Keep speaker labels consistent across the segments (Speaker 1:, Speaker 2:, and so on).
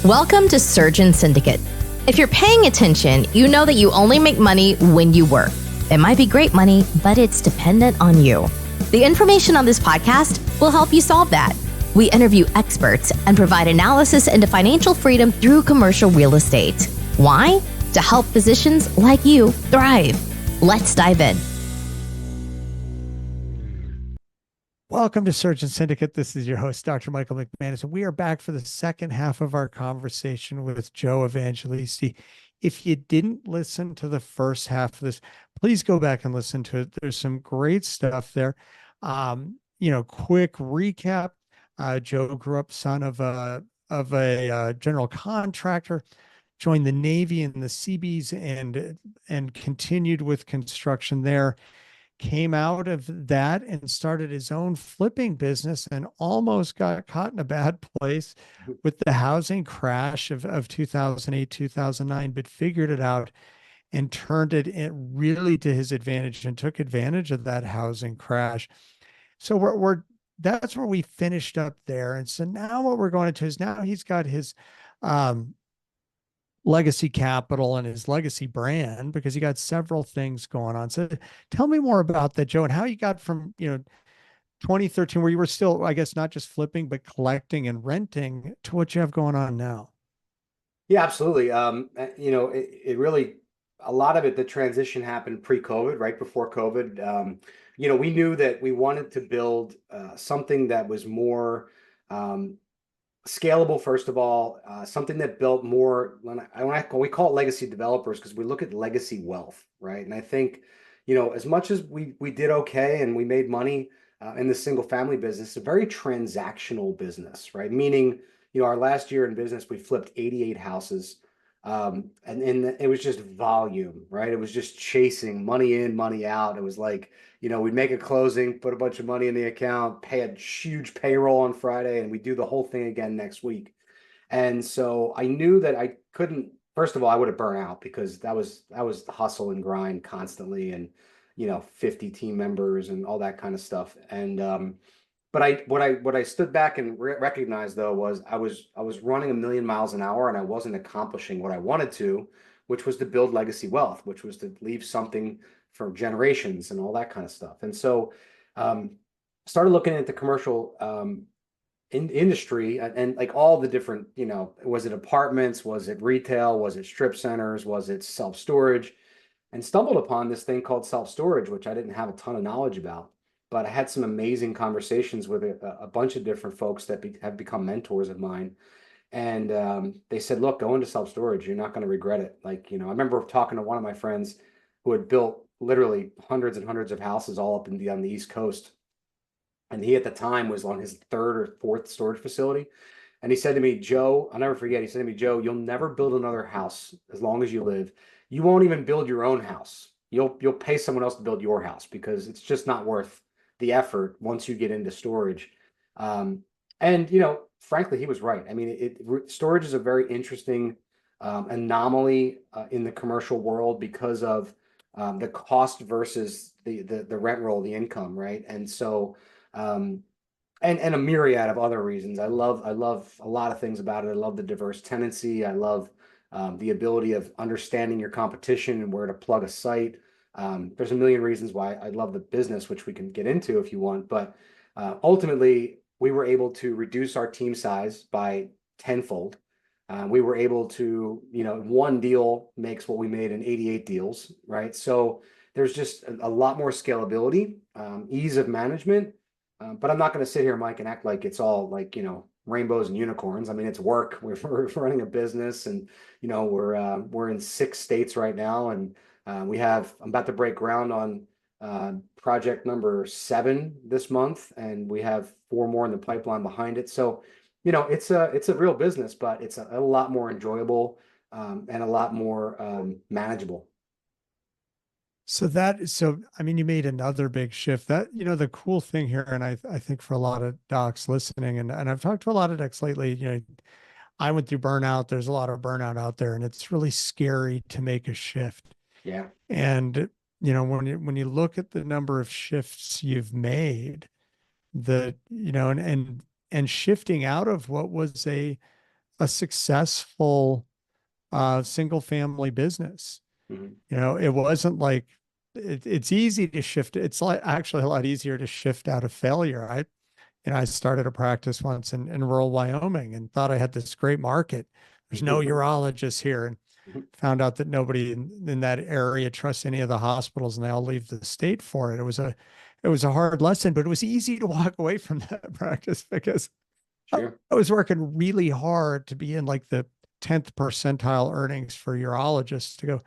Speaker 1: Welcome to Surgeon Syndicate. If you're paying attention, you know that you only make money when you work. It might be great money, but it's dependent on you. The information on this podcast will help you solve that. We interview experts and provide analysis into financial freedom through commercial real estate. Why? To help physicians like you thrive. Let's dive in.
Speaker 2: Welcome to Surgeon Syndicate. This is your host, Dr. Michael McManus, and we are back for the second half of our conversation with Joe Evangelisti. If you didn't listen to the first half of this, please go back and listen to it. There's some great stuff there. Quick recap. Joe grew up son of a general contractor, joined the Navy and the Seabees, and continued with construction there. Came out of that and started his own flipping business and almost got caught in a bad place with the housing crash of 2008, 2009, but figured it out and turned it really to his advantage and took advantage of that housing crash. So that's where we finished up there. And so now what we're going to is now he's got his legacy capital and his legacy brand, because he got several things going on. So tell me more about that, Joe, and how you got from 2013, where you were still, I guess, not just flipping but collecting and renting, to what you have going on now.
Speaker 3: Yeah, absolutely. It really, a lot of it, the transition happened pre-COVID, right before COVID. We knew that we wanted to build something that was more scalable, first of all, something that built more, when we call it legacy developers, because we look at legacy wealth, right? And I think, as much as we did okay and we made money in the single family business, it's a very transactional business, right? Meaning, our last year in business, we flipped 88 houses. And it was just volume, right? It was just chasing money in, money out. It was like, we'd make a closing, put a bunch of money in the account, pay a huge payroll on Friday, and we do the whole thing again next week. And so I knew that I couldn't, first of all, I would have burnt out, because that was the hustle and grind constantly, and 50 team members and all that kind of stuff. And but what I stood back and recognized, though, was I was running a million miles an hour, and I wasn't accomplishing what I wanted to, which was to build legacy wealth, which was to leave something for generations and all that kind of stuff. And so started looking at the commercial industry, and like all the different, was it apartments, was it retail, was it strip centers, was it self-storage, and stumbled upon this thing called self-storage, which I didn't have a ton of knowledge about. But I had some amazing conversations with a bunch of different folks that have become mentors of mine. And they said, look, go into self-storage. You're not going to regret it. Like, I remember talking to one of my friends who had built literally hundreds and hundreds of houses all up on the East Coast. And he at the time was on his third or fourth storage facility. And he said to me, Joe, I'll never forget, he said to me, Joe, you'll never build another house as long as you live. You won't even build your own house. You'll pay someone else to build your house, because it's just not worth the effort once you get into storage. Frankly, he was right. I mean, storage is a very interesting anomaly in the commercial world, because of the cost versus the rent roll, the income, right? And so, and a myriad of other reasons. I love a lot of things about it. I love the diverse tenancy. I love the ability of understanding your competition and where to plug a site. There's a million reasons why I love the business, which we can get into if you want. But ultimately, we were able to reduce our team size by tenfold. We were able to, one deal makes what we made in 88 deals, right? So there's just a lot more scalability, ease of management. But I'm not going to sit here, Mike, and act like it's all like, rainbows and unicorns. I mean, it's work. We're running a business, and, we're in 6 states right now. And I'm about to break ground on project number 7 this month, and we have 4 more in the pipeline behind it. So, it's a real business, but it's a lot more enjoyable and a lot more manageable.
Speaker 2: So I mean, you made another big shift. That, the cool thing here, and I think for a lot of docs listening, and I've talked to a lot of docs lately, I went through burnout. There's a lot of burnout out there, and it's really scary to make a shift.
Speaker 3: Yeah.
Speaker 2: And, when you look at the number of shifts you've made, and shifting out of what was a a successful single family business.
Speaker 3: Mhm.
Speaker 2: It wasn't like it's easy to shift. It's like actually a lot easier to shift out of failure. I started a practice once in rural Wyoming and thought I had this great market. There's no urologists here, and found out that nobody in that area trusts any of the hospitals, and they all leave the state for it. It was a hard lesson, but it was easy to walk away from that practice because
Speaker 3: Sure.
Speaker 2: I was working really hard to be in like the 10th percentile earnings for urologists to go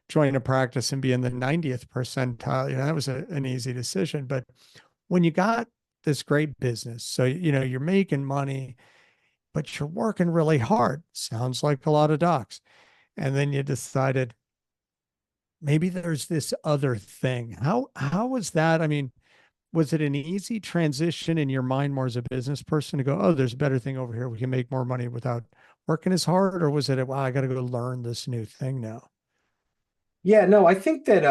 Speaker 2: join a practice and be in the 90th percentile. That was an easy decision. But when you got this great business, so, you're making money, but you're working really hard. Sounds like a lot of docs. And then you decided maybe there's this other thing. How was that? I mean, was it an easy transition in your mind more as a business person to go, oh, there's a better thing over here. We can make more money without working as hard? Or was it, wow, I got to go learn this new thing now?
Speaker 3: Yeah, no, I think it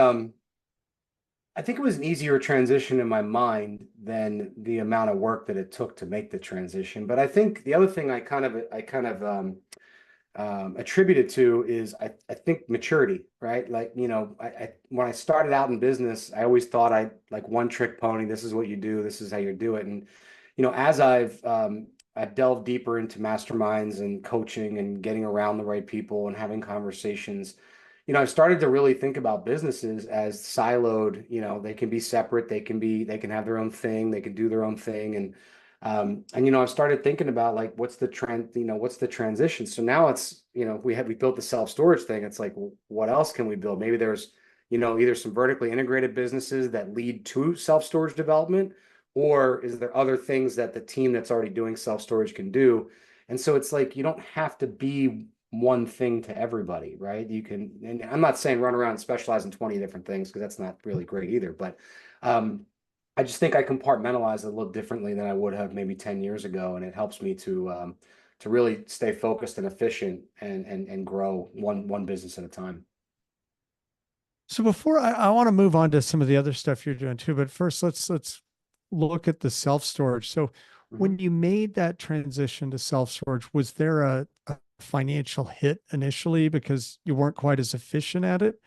Speaker 3: was an easier transition in my mind than the amount of work that it took to make the transition. But I think the other thing I attributed to is I think maturity, right? Like, when I started out in business, I always thought I like one trick pony. This is what you do. This is how you do it. And, as I've delved deeper into masterminds and coaching and getting around the right people and having conversations, I've started to really think about businesses as siloed. They can be separate. They can have their own thing. They can do their own thing. And I've started thinking about like, what's the trend, what's the transition? So now it's, we built the self-storage thing. It's like, well, what else can we build? Maybe there's, either some vertically integrated businesses that lead to self-storage development, or is there other things that the team that's already doing self-storage can do? And so it's like, you don't have to be one thing to everybody, right? You can, and I'm not saying run around and specialize in 20 different things, because that's not really great either. But I just think I compartmentalize it a little differently than I would have maybe 10 years ago. And it helps me to really stay focused and efficient and grow one business at a time.
Speaker 2: So before I want to move on to some of the other stuff you're doing too, but first let's look at the self-storage. So
Speaker 3: Mhm.
Speaker 2: when you made that transition to self-storage, was there a financial hit initially because you weren't quite as efficient at it?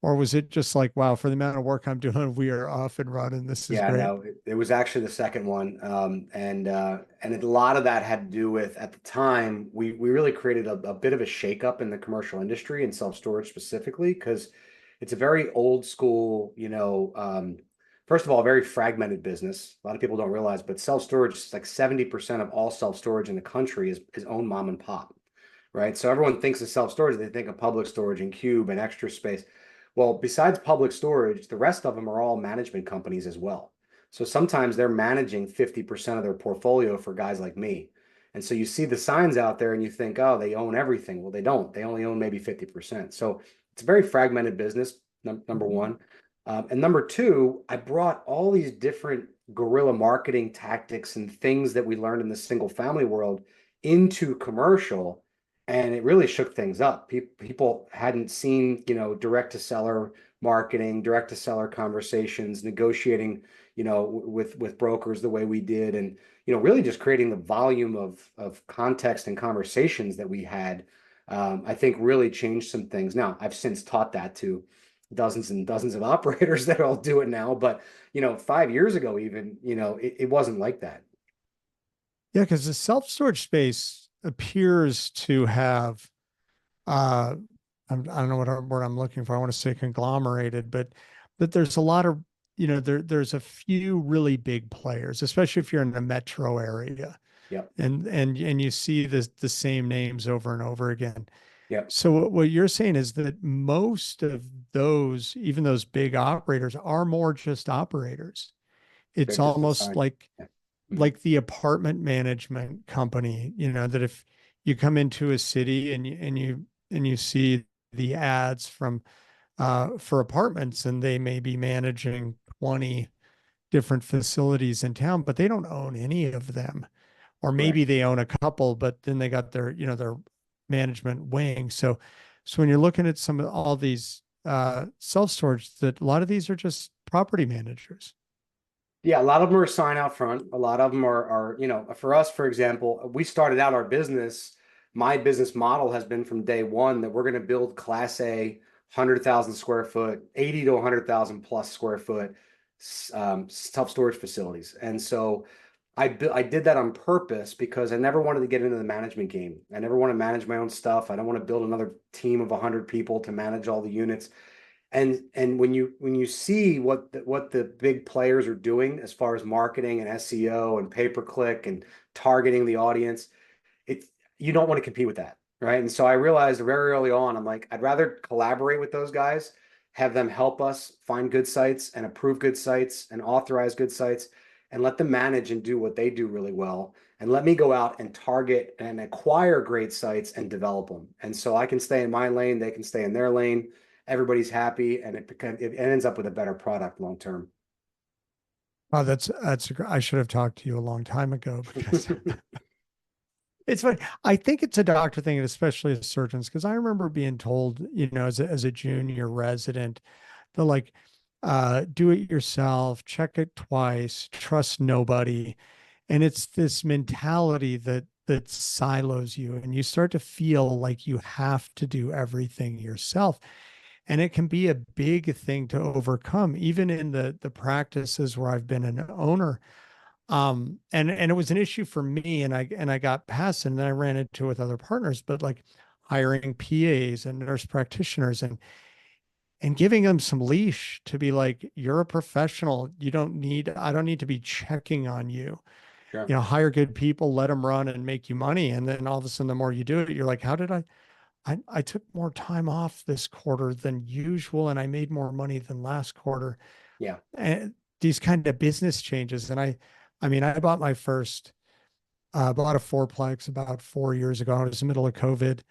Speaker 2: Or was it just like, wow, for the amount of work I'm doing, we are off and running. This is
Speaker 3: Yeah,
Speaker 2: great.
Speaker 3: no, it was actually the second one. And a lot of that had to do with, at the time, we really created a bit of a shakeup in the commercial industry and self-storage specifically, because it's a very old school, first of all, a very fragmented business. A lot of people don't realize, but self-storage is like 70% of all self-storage in the country is owned mom and pop, right? So everyone thinks of self-storage, they think of Public Storage and Cube and Extra Space. Well, besides Public Storage, the rest of them are all management companies as well. So sometimes they're managing 50% of their portfolio for guys like me. And so you see the signs out there and you think, oh, they own everything. Well, they don't. They only own maybe 50%. So it's a very fragmented business, number one. And number two, I brought all these different guerrilla marketing tactics and things that we learned in the single family world into commercial, and it really shook things up. People hadn't seen, direct to seller marketing, direct to seller conversations, negotiating, with brokers the way we did, and really just creating the volume of context and conversations that we had. I think really changed some things. Now, I've since taught that to dozens and dozens of operators that all do it now, but 5 years ago, even, it wasn't like that.
Speaker 2: Yeah, because the self-storage space appears to have I don't know what word I'm looking for. I want to say conglomerated, but there's a lot of, there's a few really big players, especially if you're in a metro area,
Speaker 3: Yep.
Speaker 2: and you see the same names over and over again.
Speaker 3: Yep.
Speaker 2: So what you're saying is that most of those, even those big operators, are more just operators.
Speaker 3: They're
Speaker 2: It's
Speaker 3: just a
Speaker 2: almost
Speaker 3: sign.
Speaker 2: like
Speaker 3: Yeah.
Speaker 2: the apartment management company, that if you come into a city and you see the ads from for apartments, and they may be managing 20 different facilities in town, but they don't own any of them. Or maybe
Speaker 3: Correct.
Speaker 2: they own a couple, but then they got their, their management wing. So when you're looking at some of all these self-storage, that a lot of these are just property managers.
Speaker 3: Yeah, a lot of them are sign out front. A lot of them are, for us, for example, we started out our business my business model has been from day one that we're going to build Class A, 100,000 square foot, 80 to 100,000 plus square foot self-storage facilities. And so I did that on purpose because I never wanted to get into the management game. I never want to manage my own stuff. I don't want to build another team of 100 people to manage all the units. And when you see what the big players are doing as far as marketing and SEO and pay-per-click and targeting the audience, it you don't want to compete with that, right? And so I realized very early on, I'm like, I'd rather collaborate with those guys, have them help us find good sites and approve good sites and authorize good sites, and let them manage and do what they do really well. And let me go out and target and acquire great sites and develop them. And so I can stay in my lane, they can stay in their lane. Everybody's happy, and it ends up with a better product long term.
Speaker 2: Oh, I should have talked to you a long time ago because it's funny. I think it's a doctor thing, and especially as surgeons, because I remember being told, as a junior resident, to like, do it yourself, check it twice, trust nobody. And it's this mentality that silos you, and you start to feel like you have to do everything yourself. And it can be a big thing to overcome, even in the practices where I've been an owner. And it was an issue for me, and I got past it, and then I ran into it with other partners, but like hiring PAs and nurse practitioners and giving them some leash to be like, you're a professional. I don't need to be checking on you.
Speaker 3: Sure.
Speaker 2: Hire good people, let them run and make you money. And then all of a sudden, the more you do it, you're like, how did I took more time off this quarter than usual, and I made more money than last quarter.
Speaker 3: Yeah.
Speaker 2: And these kind of business changes. And I mean, I bought my first, bought a fourplex about 4 years ago. It was the middle of COVID,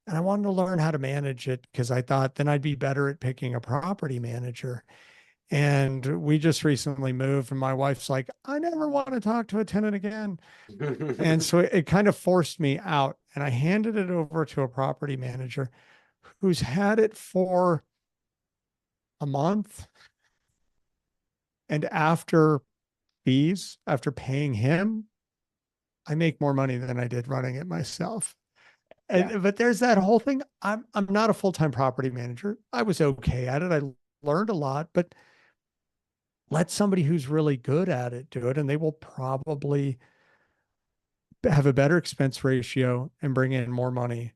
Speaker 2: and I wanted to learn how to manage it because I thought then I'd be better at picking a property manager. And we just recently moved, and my wife's like, I never want to talk to a tenant again. And so it kind of forced me out, and I handed it over to a property manager who's had it for a month. And after fees, after paying him, I make more money than I did running it myself.
Speaker 3: Yeah.
Speaker 2: But there's that whole thing. I'm not a full-time property manager. I was okay at it. I learned a lot, but let somebody who's really good at it do it, and they will probably have a better expense ratio and bring in more money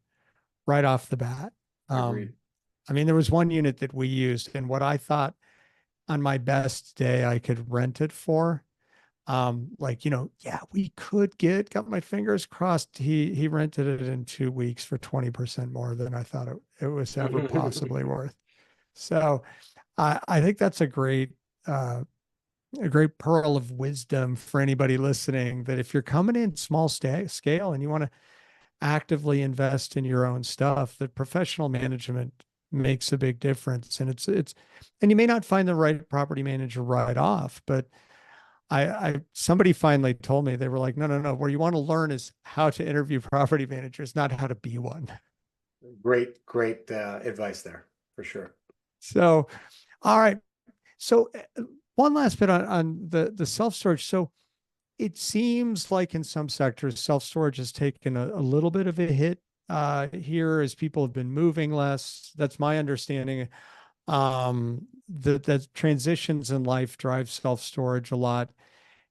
Speaker 2: right off the bat.
Speaker 3: Agreed.
Speaker 2: I mean, there was one unit that we used, and what I thought on my best day I could rent it for, yeah, we could got my fingers crossed. He rented it in 2 weeks for 20% more than I thought it was ever possibly worth. So I think that's a great pearl of wisdom for anybody listening, that if you're coming in small scale and you want to actively invest in your own stuff, that professional management makes a big difference. And and you may not find the right property manager right off, but somebody finally told me, they were like, no, where you want to learn is how to interview property managers, not how to be one.
Speaker 3: Great advice there for sure.
Speaker 2: So, all right. So one last bit on the self-storage. So it seems like in some sectors, self-storage has taken a little bit of a hit here as people have been moving less. That's my understanding. The transitions in life drive self-storage a lot.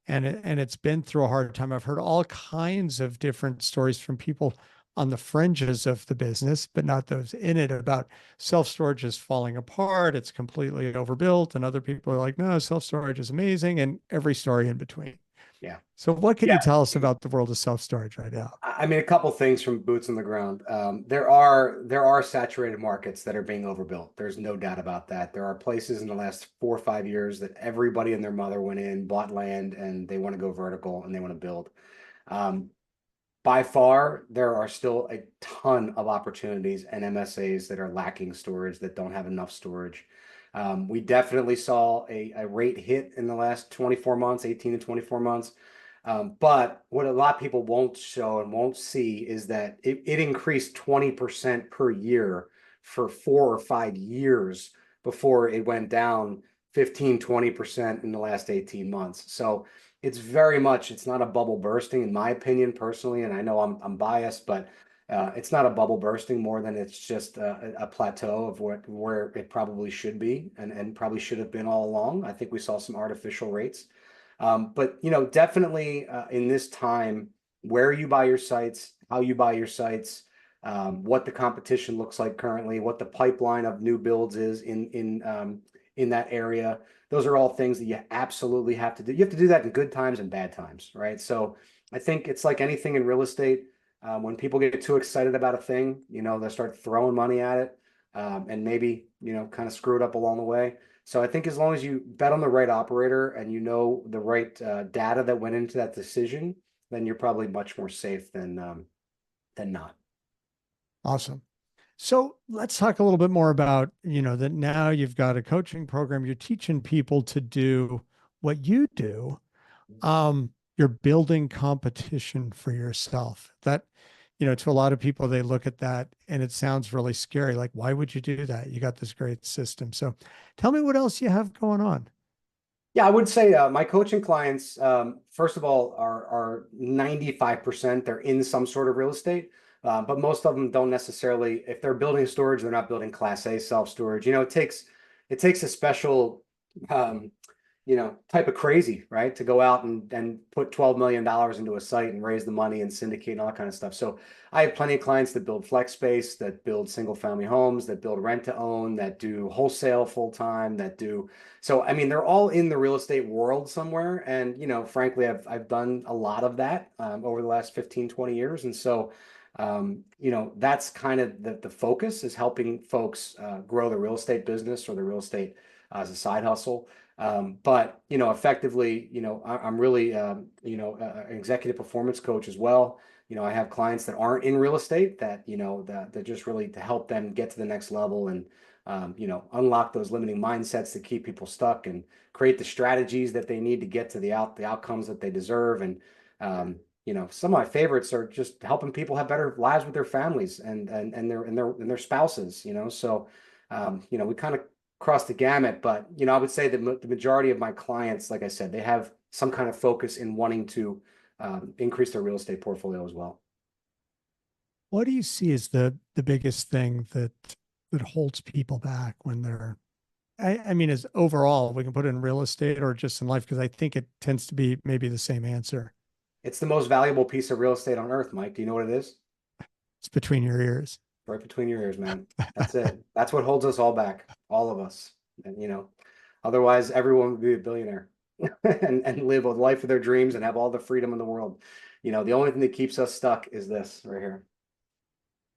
Speaker 2: And it's been through a hard time. I've heard all kinds of different stories from people on the fringes of the business, but not those in it, about self-storage is falling apart. It's completely overbuilt. And other people are like, no, self-storage is amazing, and every story in between.
Speaker 3: Yeah.
Speaker 2: So what can you tell us about the world of self-storage right now?
Speaker 3: I mean, a couple things from boots on the ground. There are saturated markets that are being overbuilt. There's no doubt about that. There are places in the last 4 or 5 years that everybody and their mother went in, bought land, and they want to go vertical and they want to build. By far, there are still a ton of opportunities and MSAs that are lacking storage, that don't have enough storage. We definitely saw a rate hit in the last 24 months, 18 to 24 months. But what a lot of people won't show and won't see is that it increased 20% per year for 4 or 5 years before it went down 15, 20% in the last 18 months. So it's not a bubble bursting, in my opinion, personally. And I know I'm biased, but It's not a bubble bursting more than it's just a plateau of where it probably should be and probably should have been all along. I think we saw some artificial rates. But definitely in this time, where you buy your sites, how you buy your sites, what the competition looks like currently, what the pipeline of new builds is in that area. Those are all things that you absolutely have to do. You have to do that in good times and bad times, right? So I think it's like anything in real estate. When people get too excited about a thing, they start throwing money at it, and maybe, kind of screw it up along the way. So I think as long as you bet on the right operator and the right data that went into that decision, then you're probably much more safe than not.
Speaker 2: Awesome. So let's talk a little bit more about, that now you've got a coaching program, you're teaching people to do what you do. You're building competition for yourself. That, to a lot of people, they look at that and it sounds really scary. Like, why would you do that? You got this great system. So tell me what else you have going on.
Speaker 3: Yeah, I would say my coaching clients, first of all, are 95%, they're in some sort of real estate. But most of them don't necessarily, if they're building storage, they're not building Class A self-storage. It takes a special, type of crazy, right? To go out and put $12 million into a site and raise the money and syndicate and all that kind of stuff. So I have plenty of clients that build flex space, that build single family homes, that build rent to own, that do wholesale full time, so I mean, they're all in the real estate world somewhere. And, frankly, I've done a lot of that over the last 15, 20 years. And so, that's kind of the focus, is helping folks grow the real estate business or the real estate as a side hustle. But, effectively, I'm really, an executive performance coach as well. I have clients that aren't in real estate that, that just really to help them get to the next level and, unlock those limiting mindsets that keep people stuck and create the strategies that they need to get to the outcomes that they deserve. And, some of my favorites are just helping people have better lives with their families and their spouses, So, we kind of cross the gamut, but, I would say that the majority of my clients, like I said, they have some kind of focus in wanting to increase their real estate portfolio as well.
Speaker 2: What do you see as the biggest thing that holds people back when they're, I mean, as overall, we can put it in real estate or just in life, because I think it tends to be maybe the same answer.
Speaker 3: It's the most valuable piece of real estate on earth, Mike. Do you know what it is?
Speaker 2: It's between your ears.
Speaker 3: Right between your ears, man. That's it. That's what holds us all back, all of us. And, otherwise everyone would be a billionaire and live a life of their dreams and have all the freedom in the world. The only thing that keeps us stuck is this right here.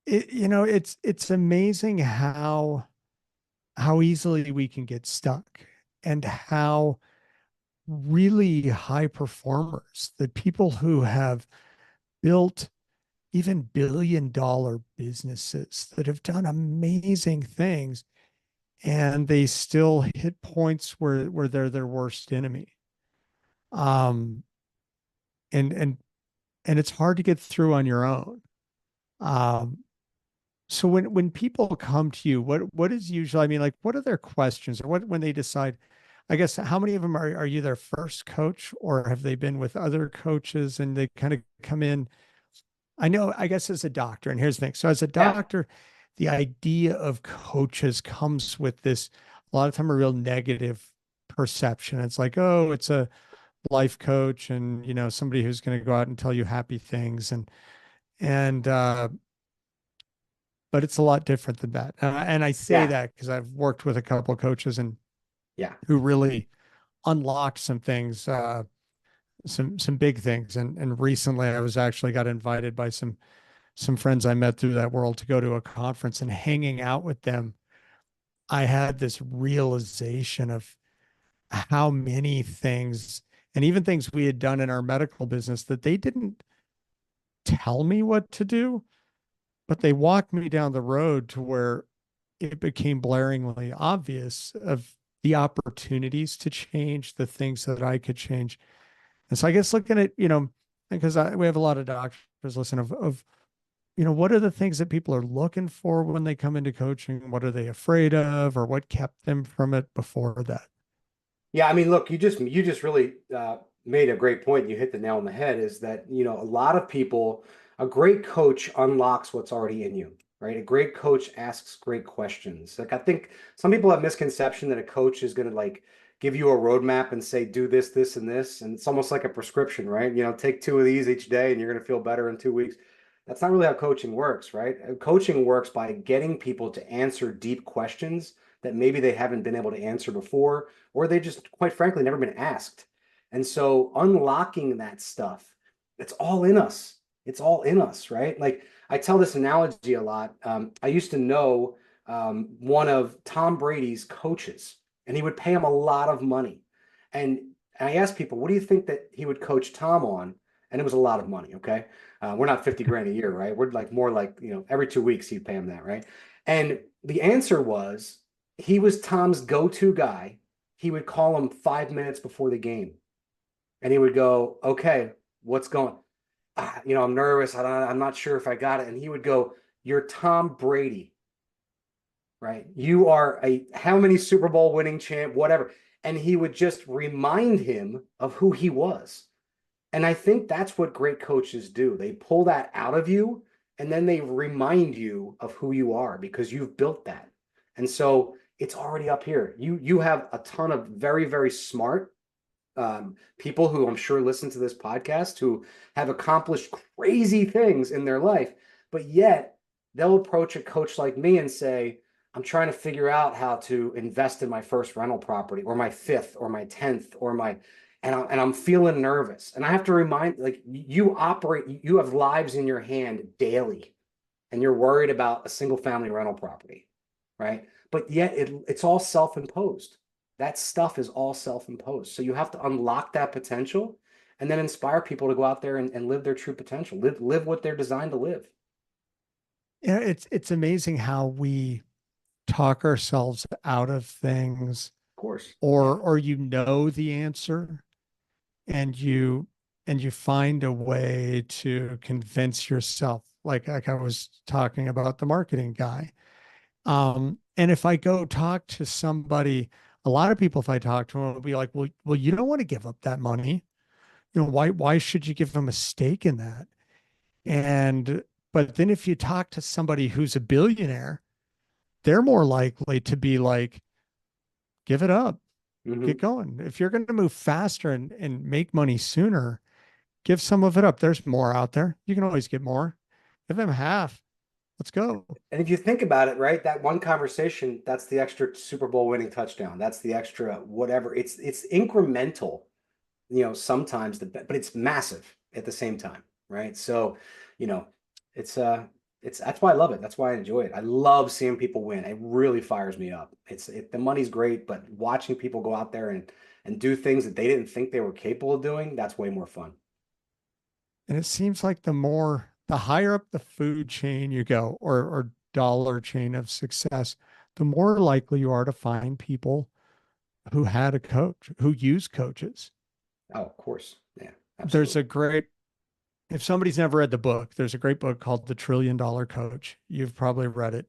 Speaker 2: It's amazing how easily we can get stuck, and how really high performers, the people who have built even billion-dollar businesses that have done amazing things, and they still hit points where they're their worst enemy. And it's hard to get through on your own. So when people come to you, what is usually, I mean, like, what are their questions, or when they decide, I guess, how many of them are you their first coach, or have they been with other coaches and they kind of come in? I know, I guess as a doctor, and here's the thing. So as a doctor, the idea of coaches comes with this, a lot of time, a real negative perception. It's like, oh, it's a life coach and, somebody who's going to go out and tell you happy things. But it's a lot different than that. And I say that because I've worked with a couple of coaches and who really unlocked some things, some big things. And recently I was actually got invited by some friends I met through that world to go to a conference, and hanging out with them, I had this realization of how many things, and even things we had done in our medical business, that they didn't tell me what to do, but they walked me down the road to where it became blaringly obvious of the opportunities to change, the things that I could change. And so I guess looking at, because we have a lot of doctors listen of, what are the things that people are looking for when they come into coaching? What are they afraid of, or what kept them from it before that?
Speaker 3: Yeah, I mean, look, you just really made a great point. You hit the nail on the head, is that, a lot of people a great coach unlocks what's already in you, right? A great coach asks great questions. Like I think some people have misconception that a coach is going to like give you a roadmap and say, do this, this, and this. And it's almost like a prescription, right? You know, take 2 of these each day and you're going to feel better in 2 weeks. That's not really how coaching works, right? Coaching works by getting people to answer deep questions that maybe they haven't been able to answer before, or they just, quite frankly, never been asked. And so unlocking that stuff, it's all in us. It's all in us, right? Like I tell this analogy a lot. I used to know one of Tom Brady's coaches, and he would pay him a lot of money. And I asked people, what do you think that he would coach Tom on? And it was a lot of money. Okay. We're not 50 grand a year, right? We're like more like, you know, every 2 weeks he'd pay him that, right? And the answer was he was Tom's go-to guy. He would call him 5 minutes before the game. And he would go, okay, what's going? You know, I'm nervous. I'm not sure if I got it. And he would go, you're Tom Brady, right? You are a how many Super Bowl winning champ, whatever. And he would just remind him of who he was. And I think that's what great coaches do. They pull that out of you and then they remind you of who you are because you've built that. And so it's already up here. You have a ton of very, very smart people who I'm sure listen to this podcast who have accomplished crazy things in their life, but yet they'll approach a coach like me and say, I'm trying to figure out how to invest in my first rental property or my fifth or my 10th or my, and I'm feeling nervous. And I have to remind, like you have lives in your hand daily and you're worried about a single family rental property, right? But yet it's all self-imposed. That stuff is all self-imposed. So you have to unlock that potential and then inspire people to go out there and live their true potential, live what they're designed to live.
Speaker 2: Yeah, it's amazing how we talk ourselves out of things,
Speaker 3: Of course.
Speaker 2: or you know the answer and you find a way to convince yourself, like I was talking about the marketing guy. And if I go talk to somebody, a lot of people, if I talk to them, will be like, well, you don't want to give up that money. You know, why should you give them a stake in that? And, but then if you talk to somebody who's a billionaire, they're more likely to be like, give it up, get going. If you're going to move faster and make money sooner, give some of it up. There's more out there. You can always get more. Give them half. Let's go.
Speaker 3: And if you think about it, right, that one conversation, that's the extra Super Bowl winning touchdown. That's the extra whatever. It's incremental, you know, sometimes but it's massive at the same time, right? So, you know, it's that's why I love it. That's why I enjoy it. I love seeing people win. It really fires me up. The money's great, but watching people go out there and do things that they didn't think they were capable of doing, that's way more fun.
Speaker 2: And it seems like the higher up the food chain you go, or dollar chain of success, the more likely you are to find people who had a coach, who use coaches.
Speaker 3: Oh, of course. Yeah,
Speaker 2: absolutely. If somebody's never read the book, there's a great book called The $1 Trillion Coach. You've probably read it.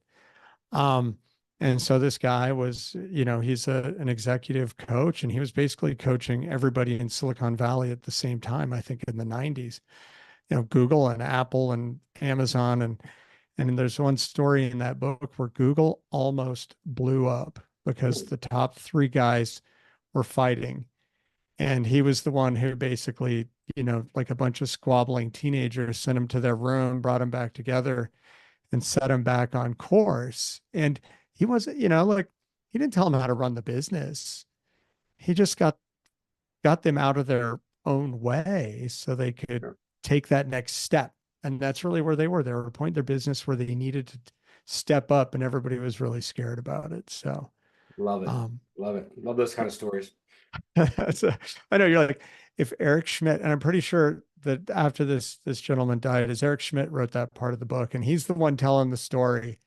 Speaker 2: And so this guy was, you know, he's an executive coach, and he was basically coaching everybody in Silicon Valley at the same time, I think in the 90s. You know, Google and Apple and Amazon. And there's one story in that book where Google almost blew up because the top 3 guys were fighting. And he was the one who basically, you know, like a bunch of squabbling teenagers, sent him to their room, brought them back together and set them back on course. And he wasn't, you know, like he didn't tell them how to run the business. He just got them out of their own way so they could take that next step. And that's really where they were. They were at a point in their business where they needed to step up, and everybody was really scared about it. So
Speaker 3: love it. Love it. Love those kind of stories.
Speaker 2: I know you're like, if Eric Schmidt, and I'm pretty sure that after this gentleman died, is Eric Schmidt wrote that part of the book, and he's the one telling the story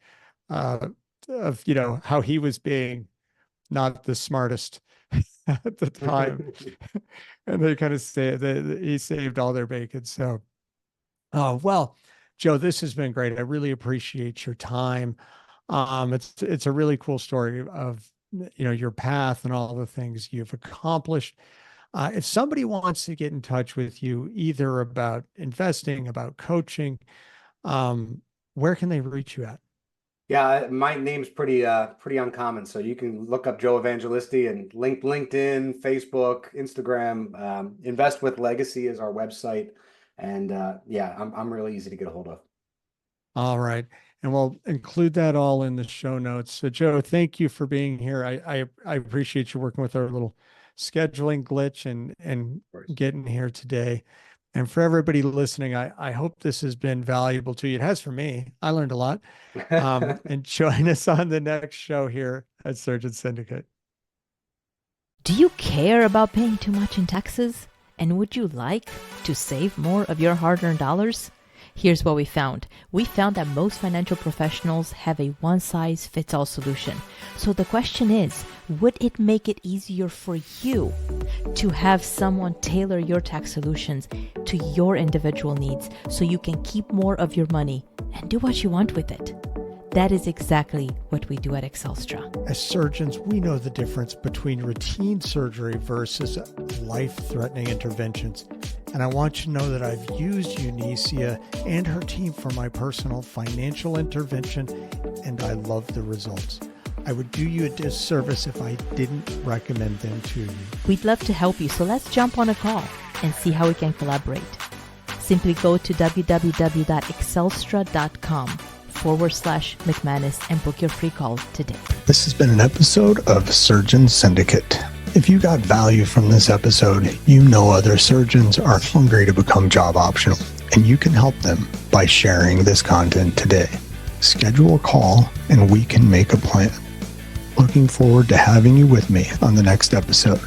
Speaker 2: of, you know, how he was being not the smartest at the time. And they kind of say that he saved all their bacon. So, oh, well, Joe, this has been great. I really appreciate your time. It's a really cool story of, you know, your path and all the things you've accomplished. If somebody wants to get in touch with you, either about investing, about coaching, where can they reach you at?
Speaker 3: Yeah, my name's pretty uncommon, so you can look up Joe Evangelisti and LinkedIn, Facebook, Instagram. Invest with Legacy is our website, and yeah, I'm really easy to get a hold of.
Speaker 2: All right. And we'll include that all in the show notes. So Joe, thank you for being here. I appreciate you working with our little scheduling glitch and getting here today. And for everybody listening, I hope this has been valuable to you. It has for me. I learned a lot. And join us on the next show here at Surgeon Syndicate.
Speaker 1: Do you care about paying too much in taxes? And would you like to save more of your hard-earned dollars? Here's what we found. We found that most financial professionals have a one-size-fits-all solution. So the question is, would it make it easier for you to have someone tailor your tax solutions to your individual needs so you can keep more of your money and do what you want with it? That is exactly what we do at Excelstra.
Speaker 2: As surgeons, we know the difference between routine surgery versus life-threatening interventions. And I want you to know that I've used Unicia and her team for my personal financial intervention, and I love the results. I would do you a disservice if I didn't recommend them to you.
Speaker 1: We'd love to help you, so let's jump on a call and see how we can collaborate. Simply go to www.excelstra.com/McManus and book your free call today.
Speaker 2: This has been an episode of Surgeon Syndicate. If you got value from this episode, you know other surgeons are hungry to become job optional, and you can help them by sharing this content today. Schedule a call and we can make a plan. Looking forward to having you with me on the next episode.